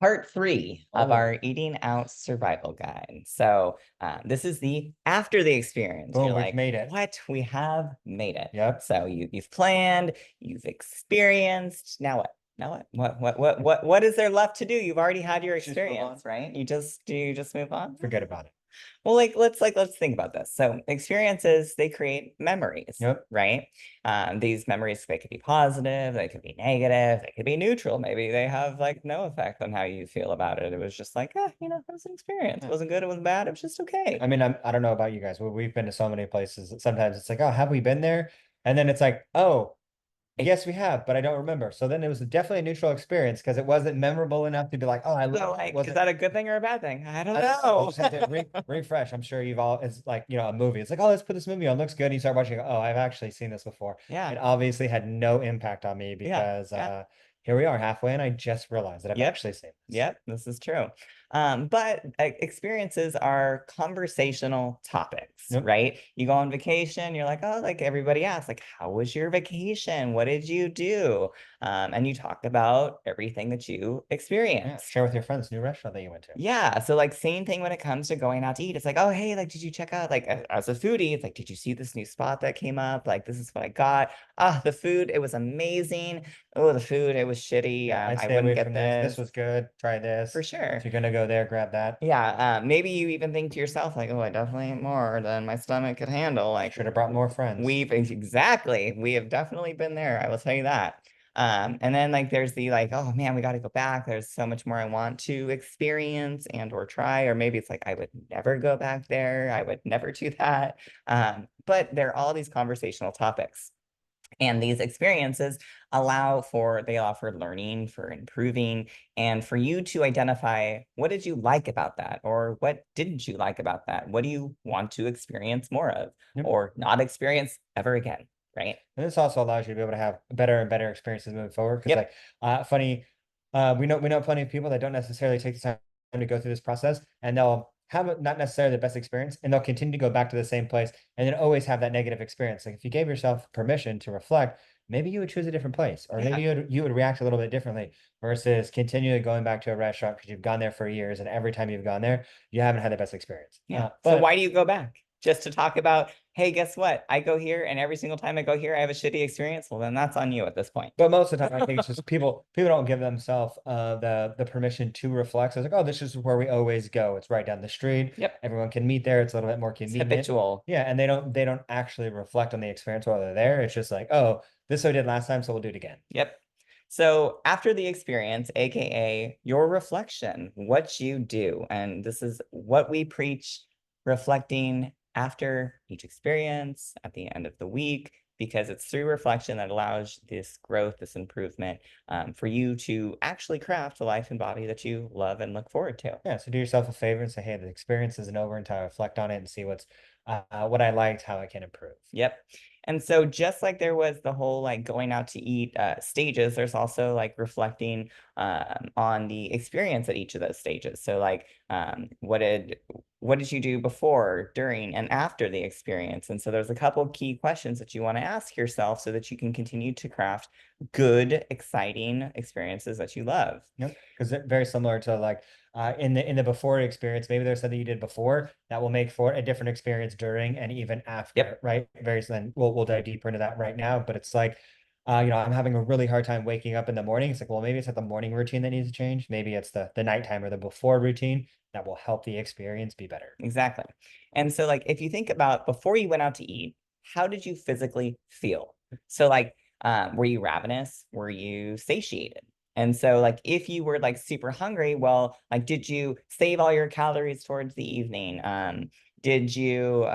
Part three of Oh, our eating out survival guide. So this is the after the experience. boom, You're we've like, made it. what? We have made it. Yep. So you've planned, you've experienced. Now what? Now what? What is there left to do? You've already had your Just move on. experience, right? You just move on? Forget about it. Well, let's think about this. So experiences, they create memories, Yep. right? These memories, they could be positive, they could be negative, they could be neutral. Maybe they have like no effect on how you feel about it. It was just like, it was an experience. It Yeah. wasn't good, it wasn't bad, it was just okay. I mean, I don't know about you guys, but we've been to so many places that sometimes it's like, oh, have we been there? And then it's like, oh, yes, we have, but I don't remember. So then it was definitely a neutral experience because it wasn't memorable enough to be like, oh, So like, is wasn't. that a good thing or a bad thing? I don't I don't know. You know. just have to refresh. I'm sure you've all, it's like, a movie. It's like, oh, let's put this movie on. Looks good. And you start watching, oh, I've actually seen this before. Yeah, It obviously had no impact on me yeah, because yeah. here we are halfway and I just realized that I've Yep. actually seen this. Yep, this is true. But experiences are conversational topics, Yep. right? You go on vacation, you're like, oh, like everybody asks, like, how was your vacation? What did you do? And you talk about everything that you Yeah. experienced. Share with your friends, new restaurant that you went to. Yeah, so like same thing when it comes to going out to eat. It's like, oh, hey, like, did you check out like as a foodie? It's like, did you see this new spot that came up? Like, this is what I got. Ah, the food, it was amazing. Oh, the food, it was shitty. Yeah, I'd I stay wouldn't away get from this. This this was good. Try for this. If sure. you're gonna go there, grab that. Yeah, maybe you even think to yourself, like, oh, I definitely ate more than my stomach could handle. Like, Should have brought more friends. we have definitely been there. I will tell you that. And then like there's the like, oh man, we got to go back. There's so much more I want to experience and or try, or maybe it's like I would never go back there. I would never do that. But there are all these conversational topics. And these experiences allow for learning, for improving, and for you to identify what did you like about that, or what didn't you like about that? What do you want to experience more of, Yep. or not experience ever again, right? And this also allows you to be able to have better and better experiences moving forward. Because Yep. like funny, we know plenty of people that don't necessarily take the time to go through this process and they'll have not necessarily the best experience and they'll continue to go back to the same place and then always have that negative experience. Like if you gave yourself permission to reflect, maybe you would choose a different place, or maybe Yeah. you would react a little bit differently versus continually going back to a restaurant because you've gone there for years and every time you've gone there, you haven't had the best experience. Yeah. So But why do you go back? Just to talk about, hey, guess what? I go here and every single time I go here, I have a shitty experience. Well, then that's on you at this point. But most of the time, I think it's just people don't give themselves the permission to reflect. So it's like, oh, this is where we always go. It's right down the street. Yep. Everyone can meet there. It's a little bit more It's convenient. habitual. Yeah, and they don't actually reflect on the experience while they're there. It's just like, oh, this is what I did last time, so we'll do it again. Yep. So after the experience, AKA your reflection, what you do. And this is what we preach, reflecting after each experience, at the end of the week, because it's through reflection that allows this growth, this improvement, for you to actually craft the life and body that you love and look forward to. Yeah, so do yourself a favor and say, hey, the experience isn't over until I reflect on it and see what I liked, how I can improve. Yep. And so just like there was the whole like going out to eat stages, there's also like reflecting on the experience at each of those stages. So like what did you do before, during, and after the experience? And so there's a couple of key questions that you want to ask yourself so that you can continue to craft good, exciting experiences that you love. Yep, because they're very similar to like in the before experience, maybe there's something you did before that will make for a different experience during and even after, Yep. right? Very then we'll dive deeper into that right now. But it's like I'm having a really hard time waking up in the morning. It's like, well, maybe it's not the morning routine that needs to change. Maybe it's the nighttime or the before routine that will help the experience be better. Exactly. And so, like, if you think about before you went out to eat, how did you physically feel? So, like, were you ravenous? Were you satiated? And so, like, if you were like super hungry, well, like, did you save all your calories towards the evening? Did you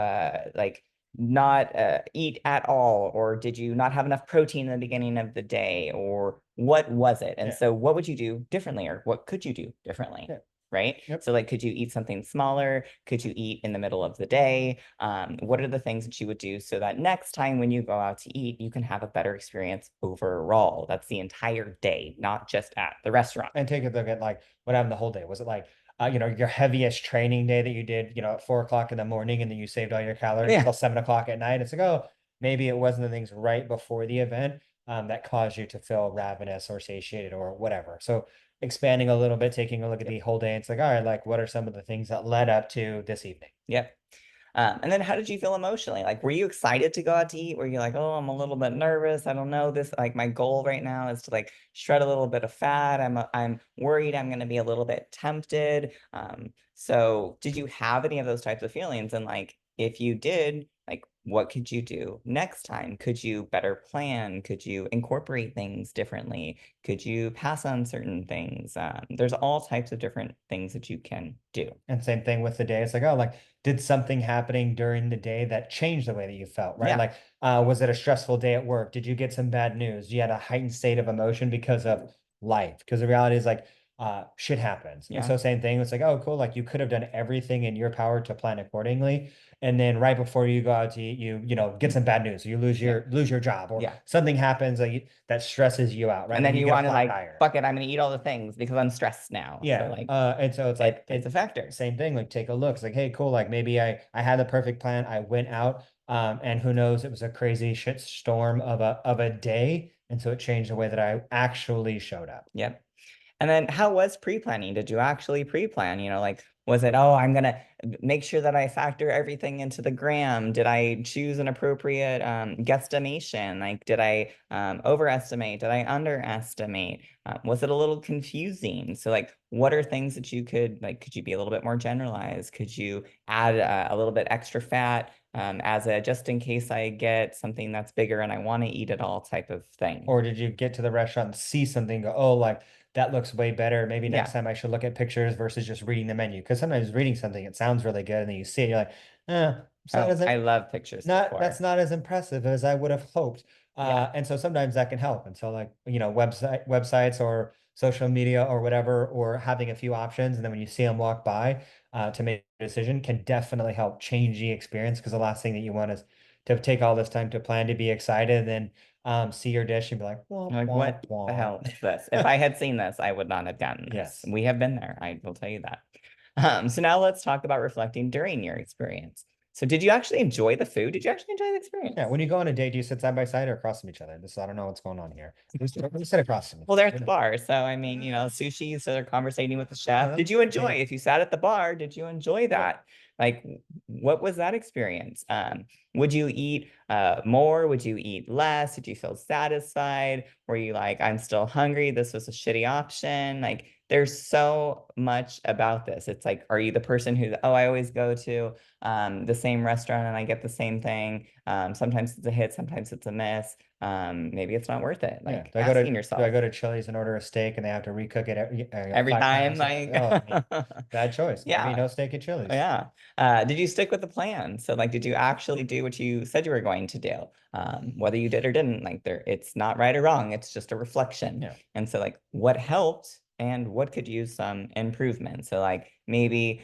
like not eat at all, or did you not have enough protein in the beginning of the day, or what was it? And Yeah. so, what would you do differently, or what could you do differently? Yeah. Right? Yep. So like, could you eat something smaller? Could you eat in the middle of the day? What are the things that you would do so that next time when you go out to eat, you can have a better experience overall? That's the entire day, not just at the restaurant. And take a look at like what happened the whole day. Was it like your heaviest training day that you did, at 4 o'clock in the morning and then you saved all your calories Yeah. till 7 o'clock at night? It's like, oh, maybe it wasn't the things right before the event that caused you to feel ravenous or satiated or whatever. So expanding a little bit, taking a look at Yep. the whole day. It's like, all right, like what are some of the things that led up to this evening? Yep. And then how did you feel emotionally? Like, were you excited to go out to eat? Were you like, oh, I'm a little bit nervous. I don't know this. Like, my goal right now is to like shred a little bit of fat. I'm worried I'm going to be a little bit tempted. So did you have any of those types of feelings? And like, if you did, like, what could you do next time? Could you better plan? Could you incorporate things differently? Could you pass on certain things? There's all types of different things that you can do. And same thing with the day. It's like, oh, like, did something happening during the day that changed the way that you felt, right? Yeah. Like, was it a stressful day at work? Did you get some bad news? You had a heightened state of emotion because of life? Because the reality is like, shit happens. And Yeah. so same thing. It's like, oh, cool. Like you could have done everything in your power to plan accordingly. And then right before you go out to eat, you know, get some bad news. You Yeah. lose your job or Yeah. something happens that stresses you out, right? And And then you you get a want to flat like, tire. fuck it, I'm gonna eat all the things because I'm stressed now. So Yeah. like And so it's like it's a factor. same thing, like take a look. It's like, hey, cool. Like maybe I had the perfect plan. I went out, and who knows, it was a crazy shit storm of a day. And so it changed the way that I actually showed up. Yep. And then how was pre-planning? Did you actually pre-plan? You know, like was it, oh, I'm gonna make sure that I factor everything into the gram? Did I choose an appropriate guesstimation? Like, did I overestimate? Did I underestimate? Was it a little confusing? So, like, what are things that you could like? Could you be a little bit more generalized? Could you add a little bit extra fat as a just in case I get something that's bigger and I want to eat it all type of thing? Or did you get to the restaurant and see something, go, oh, like that looks way better. Maybe next Yeah. time I should look at pictures versus just reading the menu. Because sometimes reading something, it sounds really good, and then you see it, you're like, it's not Oh, as I love pictures not that's before. not as impressive as I would have hoped. Yeah. And so sometimes that can help. And so like, you know, websites or social media or whatever, or having a few options, and then when you see them walk by, to make a decision can definitely help change the experience. Because the last thing that you want is to take all this time to plan, to be excited, then see your dish and be like, womp, Like, womp, what the hell womp. is this? If I had seen this, I would not have gotten this. Yes. We have been there. I will tell you that. So now let's talk about reflecting during your experience. So did you actually enjoy the food? Did you actually enjoy the experience? Yeah. When you go on a date, do you sit side by side or across from each other? This, I don't know what's going on here. We sit across from each Well, they're at the other. bar. So, I mean, you know, sushi, so they're conversating with the chef. Uh, Did you enjoy, hey, if you sat at the bar, did you enjoy yeah. that? Like, what was that experience? Would you eat more? Would you eat less? Did you feel satisfied? Were you like, I'm still hungry? This was a shitty option. Like, there's so much about this. It's like, are you the person who, oh, I always go to the same restaurant and I get the same thing? Sometimes it's a hit, sometimes it's a miss. Maybe it's not worth it. Yeah. Like asking Do I yourself go to Chili's and order a steak and they have to recook it every 5 times? time, like, Oh, I mean, bad choice. Maybe yeah, no steak at Chili's. yeah. Did you stick with the plan? So, like, did you actually do what you said you were going to do? Whether you did or didn't, like, it's not right or wrong. It's just a reflection. Yeah. And so, like, what helped and what could use some improvement? So, like, maybe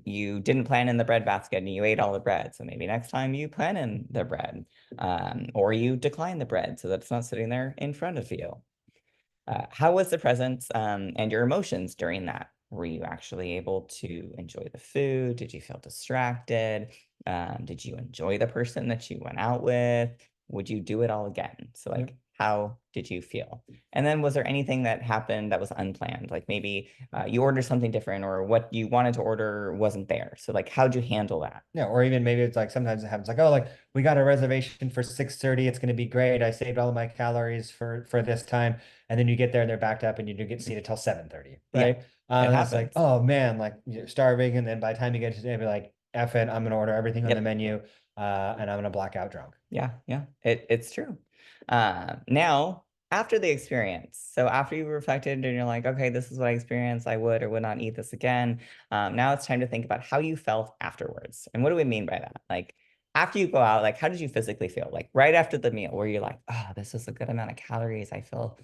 you didn't plan in the bread basket and you ate all the bread. So maybe next time you plan in the bread, or you decline the bread so that it's not sitting there in front of you. How was the presence and your emotions during that? Were you actually able to enjoy the food? Did you feel distracted? Did you enjoy the person that you went out with? Would you do it all again? So, Yep. like, how did you feel? And then, was there anything that happened that was unplanned? Like maybe you ordered something different, or what you wanted to order wasn't there. So, like, how'd you handle that? Yeah, or even maybe it's like sometimes it happens like, oh, like we got a reservation for 6:30. It's gonna be great. I saved all of my calories for this time. And then you get there and they're backed up and you do get seated till 7:30, Yeah, right? it And it's like, happens. oh man, like you're starving. And then by the time you get to the day, be like, F it, I'm gonna order everything on the Yep. menu, and I'm gonna black out drunk. Yeah, yeah, it's true. Now, after the experience, so after you reflected and you're like, okay, this is what I experienced, I would or would not eat this again. Now it's time to think about how you felt afterwards. And what do we mean by that? Like, after you go out, like, how did you physically feel? Like, right after the meal, where you're like, oh, this is a good amount of calories. I feel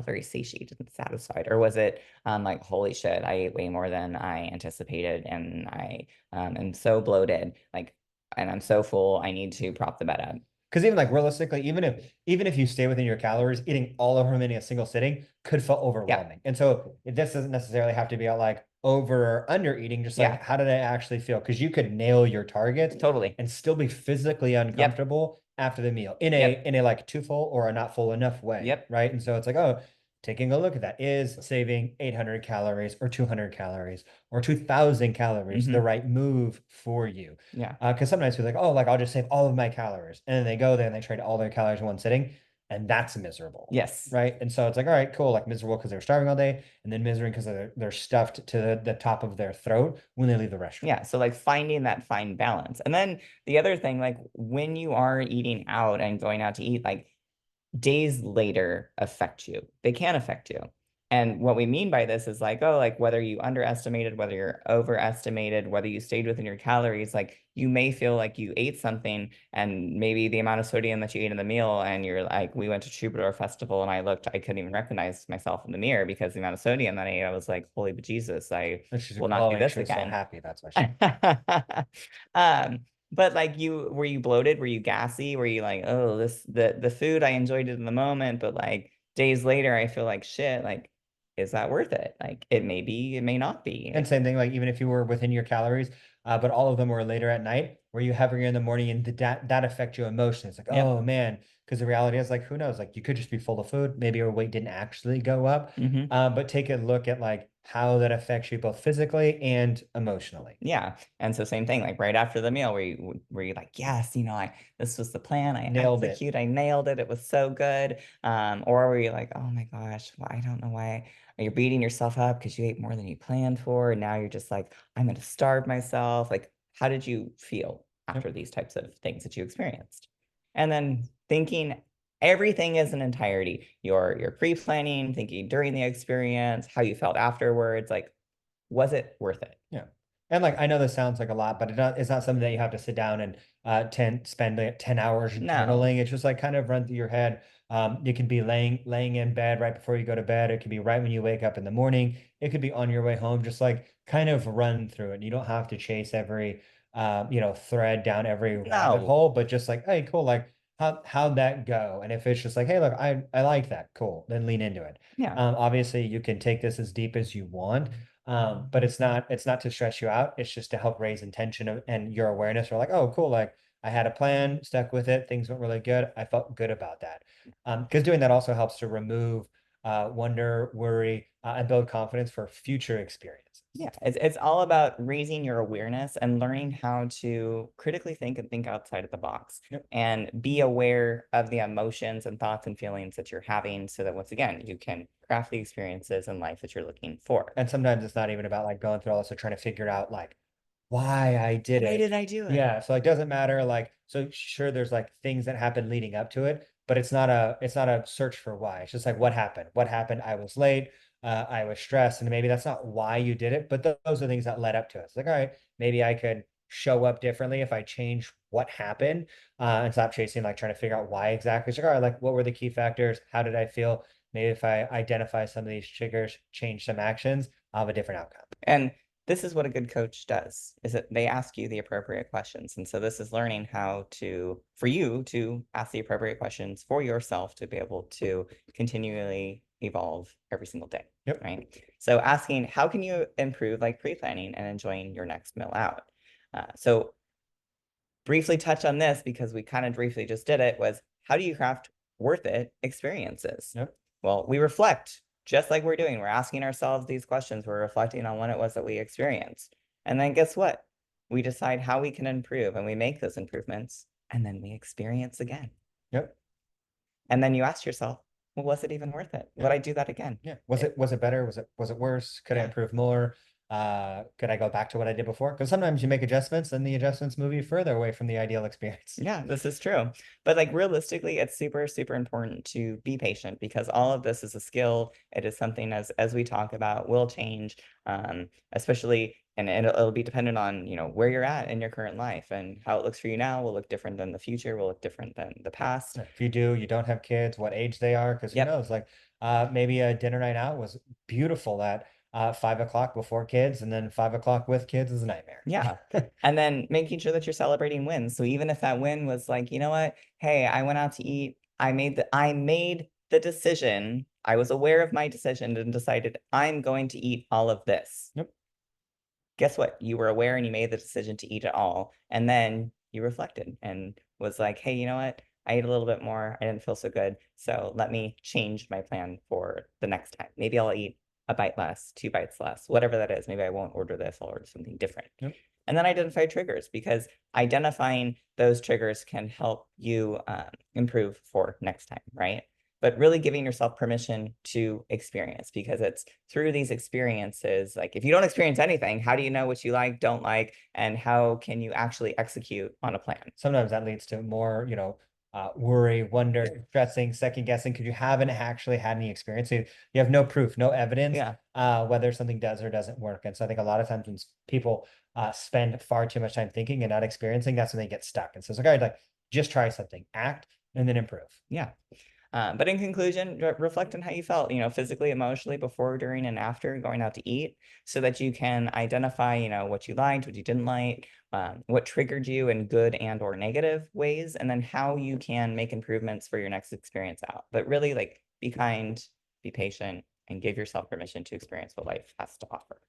very satiated and satisfied. Or was it like, holy shit, I ate way more than I anticipated and I am so bloated. Like, and I'm so full, I need to prop the bed up. Because even like realistically, even if you stay within your calories, eating all of them in a single sitting could feel Yeah, overwhelming. And so this doesn't necessarily have to be about like over or under eating, just like yeah, how did I actually feel? Because you could nail your targets totally. and still be physically Yep, uncomfortable after the meal yep, in a like too full or a not full enough way, yep, right? And so it's like, oh, taking a look at that. Is saving 800 calories or 200 calories or 2000 calories the Hmm. right move for you? Yeah. Because sometimes people are like, oh, like I'll just save all of my calories. And then they go there and they trade all their calories in one sitting. And that's miserable. Yes. Right. And so it's like, all right, cool. Like miserable because they're starving all day, and then miserable because they're stuffed to the top of their throat when they leave the restaurant. Yeah. So like finding that fine balance. And then the other thing, like when you are eating out and going out to eat, like days later affect you. They can affect you. And what we mean by this is like, oh, like whether you underestimated, whether you're overestimated, whether you stayed within your calories, like you may feel like you ate something and maybe the amount of sodium that you ate in the meal, and you're like, we went to Troubadour Festival and I couldn't even recognize myself in the mirror because the amount of sodium that I ate, I was like, holy bejesus, I And she's will not do glowing. this She was so again. happy. That's why she. But like were you bloated? Were you gassy? Were you like, oh, the food I enjoyed it in the moment, but like days later I feel like shit, like is that worth it? Like it may be, it may not be. And same thing, like even if you were within your calories, but all of them were later at night, were you having it in the morning, and did that affect your emotions? Like, Yep. oh man, because the reality is like, who knows? Like you could just be full of food. Maybe your weight didn't actually go up. Hmm. But take a look at like how that affects you both physically and emotionally. Yeah. And so same thing, like right after the meal, were you like, yes, this was the plan, I Nailed it. execute, I nailed it, it was so good. Or were you like, oh my gosh, well, I don't know why. Are you beating yourself up because you ate more than you planned for? And now you're just like, I'm gonna starve myself. Like, how did you feel Yep. after these types of things that you experienced? And then thinking everything as an entirety, your pre-planning, thinking during the experience, how you felt afterwards, like, was it worth it? Yeah. And like I know this sounds like a lot, but it's not something that you have to sit down and spend like 10 hours No. journaling. It's just like kind of run through your head. You can be laying in bed right before you go to bed. It could be right when you wake up in the morning. It could be on your way home. Just like kind of run through it. You don't have to chase every thread down every rabbit No. hole, but just like, hey, cool, like how'd that go? And if it's just like, hey, look, I like that, cool, then lean into it. Yeah. Obviously you can take this as deep as you want. But it's not to stress you out. It's just to help raise intention and your awareness. Or like, oh, cool. Like I had a plan, stuck with it. Things went really good. I felt good about that. Because doing that also helps to remove wonder, worry, and build confidence for future experiences. Yeah. It's all about raising your awareness and learning how to critically think and think outside of the box Yep. and be aware of the emotions and thoughts and feelings that you're having so that once again, you can craft the experiences in life that you're looking for. And sometimes it's not even about like going through all this or trying to figure out like why I did Why it. did I do it? Yeah, so like doesn't matter like so sure there's like things that happen leading up to it, but it's not a search for why. It's just like what happened? What happened? I was late, I was stressed, and maybe that's not why you did it, but those are things that led up to it. It's like, all right, maybe I could show up differently if I change what happened, and stop chasing like trying to figure out why exactly. It's like, all right, like what were the key factors? How did I feel? Maybe if I identify some of these triggers, change some actions, I'll have a different outcome. And this is what a good coach does, is that they ask you the appropriate questions. And so this is learning how to, for you to ask the appropriate questions for yourself to be able to continually evolve every single day. Yep. Right. So asking, how can you improve like pre-planning and enjoying your next meal out? So briefly touch on this because we kind of briefly just did it was how do you craft worth it experiences? Yep. Well, we reflect just like we're doing. We're asking ourselves these questions. We're reflecting on what it was that we experienced. And then guess what? We decide how we can improve and we make those improvements and then we experience again. Yep. And then you ask yourself, well, was it even worth it? Would Yeah. I do that again? Yeah. Was it better? Was it worse? Could I Yeah. improve more? Could I go back to what I did before? Because sometimes you make adjustments and the adjustments move you further away from the ideal experience. Yeah, this is true. But like realistically, it's super, super important to be patient because all of this is a skill. It is something as we talk about will change, especially and it'll be dependent on, where you're at in your current life and how it looks for you now will look different than the future, will look different than the past. If you don't have kids, what age they are, because who Yep. knows? Like maybe a dinner night out was beautiful at 5 o'clock before kids, and then 5 o'clock with kids is a nightmare. Yeah. And then making sure that you're celebrating wins. So even if that win was like, you know what? Hey, I went out to eat. I made the decision. I was aware of my decision and decided I'm going to eat all of this. Yep. Guess what? You were aware and you made the decision to eat it all. And then you reflected and was like, hey, you know what? I ate a little bit more. I didn't feel so good. So let me change my plan for the next time. Maybe I'll eat a bite less, 2 bites less, whatever that is. Maybe I won't order this, I'll order something different. Yep. And then identify triggers, because identifying those triggers can help you improve for next time, right? But really giving yourself permission to experience, because it's through these experiences, like if you don't experience anything, how do you know what you like, don't like, and how can you actually execute on a plan? Sometimes that leads to more, worry, wonder, stressing, second guessing, because you haven't actually had any experience. So you have no proof, no evidence, Yeah. whether something does or doesn't work. And so I think a lot of times when people spend far too much time thinking and not experiencing, that's when they get stuck. And so it's like, just try something, act, and then improve. Yeah. But in conclusion, reflect on how you felt, physically, emotionally, before, during, and after going out to eat, so that you can identify, what you liked, what you didn't like, what triggered you in good and or negative ways, and then how you can make improvements for your next experience out. But really, like, be kind, be patient, and give yourself permission to experience what life has to offer.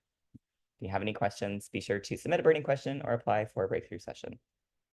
If you have any questions, be sure to submit a burning question or apply for a breakthrough session.